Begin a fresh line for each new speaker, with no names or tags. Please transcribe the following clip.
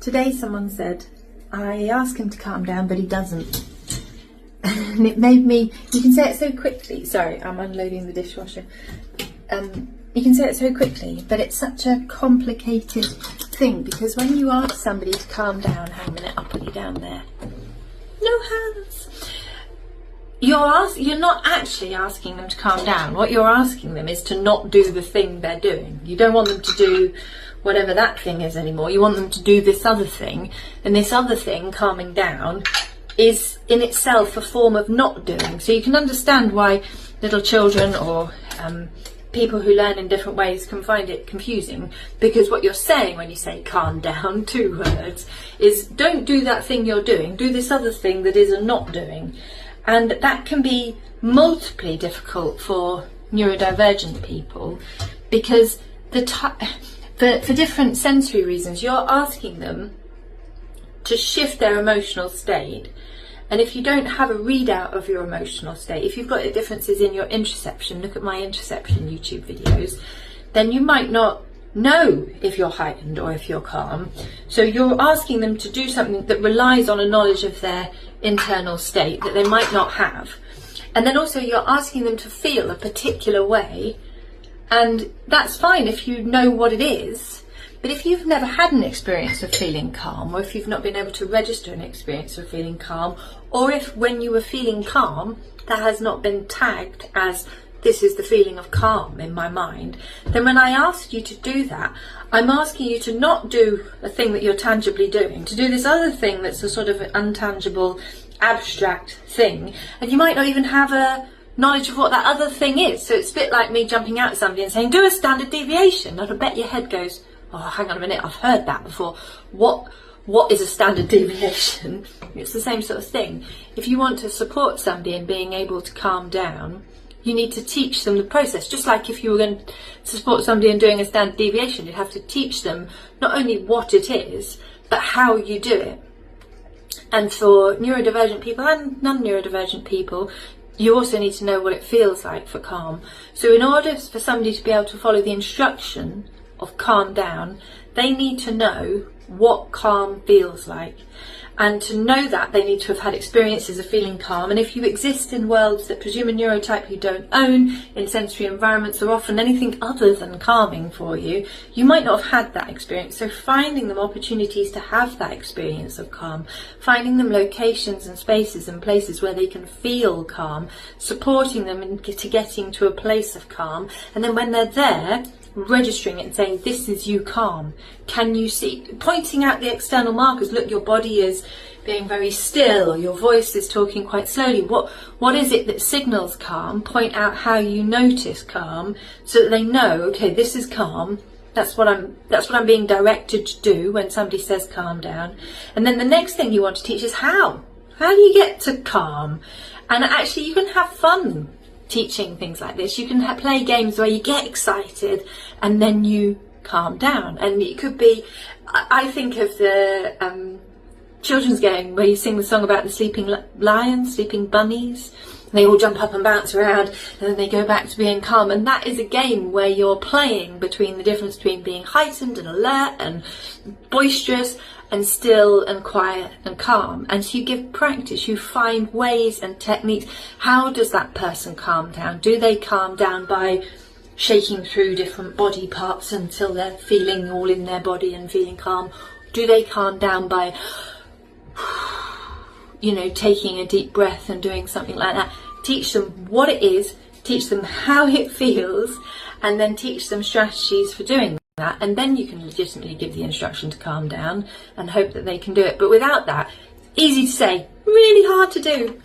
Today someone said, I ask him to calm down, but he doesn't. And it made me, you can say it so quickly. Sorry, I'm unloading the dishwasher. You can say it so quickly, but it's such a complicated thing, because when you ask somebody to calm down, hang a minute, I'll put you down there. No hands. You're not actually asking them to calm down. What you're asking them is to not do the thing they're doing. You don't want them to do whatever that thing is anymore. You want them to do this other thing, and this other thing, calming down, is in itself a form of not doing. So you can understand why little children or people who learn in different ways can find it confusing, because what you're saying when you say calm down, 2 words, is don't do that thing you're doing, do this other thing that is a not doing. And that can be multiply difficult for neurodivergent people, because for different sensory reasons you're asking them to shift their emotional state. And if you don't have a readout of your emotional state, if you've got differences in your interoception, look at my interoception YouTube videos, then you might not know if you're heightened or if you're calm. So you're asking them to do something that relies on a knowledge of their internal state that they might not have. And then also you're asking them to feel a particular way, and that's fine if you know what it is. But if you've never had an experience of feeling calm, or if you've not been able to register an experience of feeling calm, or if when you were feeling calm, that has not been tagged as this is the feeling of calm in my mind, then when I ask you to do that, I'm asking you to not do a thing that you're tangibly doing, to do this other thing that's a sort of untangible, abstract thing, and you might not even have a knowledge of what that other thing is. So it's a bit like me jumping out at somebody and saying, do a standard deviation, and I bet your head goes, oh, hang on a minute, I've heard that before. What is a standard deviation? It's the same sort of thing. If you want to support somebody in being able to calm down, you need to teach them the process. Just like if you were going to support somebody in doing a standard deviation, you'd have to teach them not only what it is, but how you do it. And for neurodivergent people and non-neurodivergent people, you also need to know what it feels like for calm. So in order for somebody to be able to follow the instruction of calm down, they need to know what calm feels like. And to know that, they need to have had experiences of feeling calm. And if you exist in worlds that presume a neurotype you don't own, in sensory environments, or often anything other than calming for you, you might not have had that experience. So finding them opportunities to have that experience of calm, finding them locations and spaces and places where they can feel calm, supporting them into getting to a place of calm, and then when they're there, registering it and saying, this is you calm. Can you see, pointing out the external markers, look, your body is being very still, or your voice is talking quite slowly. What is it that signals calm? Point out how you notice calm, so that they know, okay, this is calm. That's what I'm being directed to do when somebody says calm down. And then the next thing you want to teach is how. How do you get to calm? And actually you can have fun teaching things like this. You can play games where you get excited and then you calm down. And it could be, I think of the children's game where you sing the song about the sleeping lions, sleeping bunnies. They all jump up and bounce around, and then they go back to being calm. And that is a game where you're playing between the difference between being heightened and alert and boisterous and still and quiet and calm. And so you give practice, you find ways and techniques. How does that person calm down? Do they calm down by shaking through different body parts until they're feeling all in their body and feeling calm? Do they calm down by, taking a deep breath and doing something like that? Teach them what it is, teach them how it feels, and then teach them strategies for doing that. And then you can legitimately give the instruction to calm down and hope that they can do it. But without that, easy to say, really hard to do.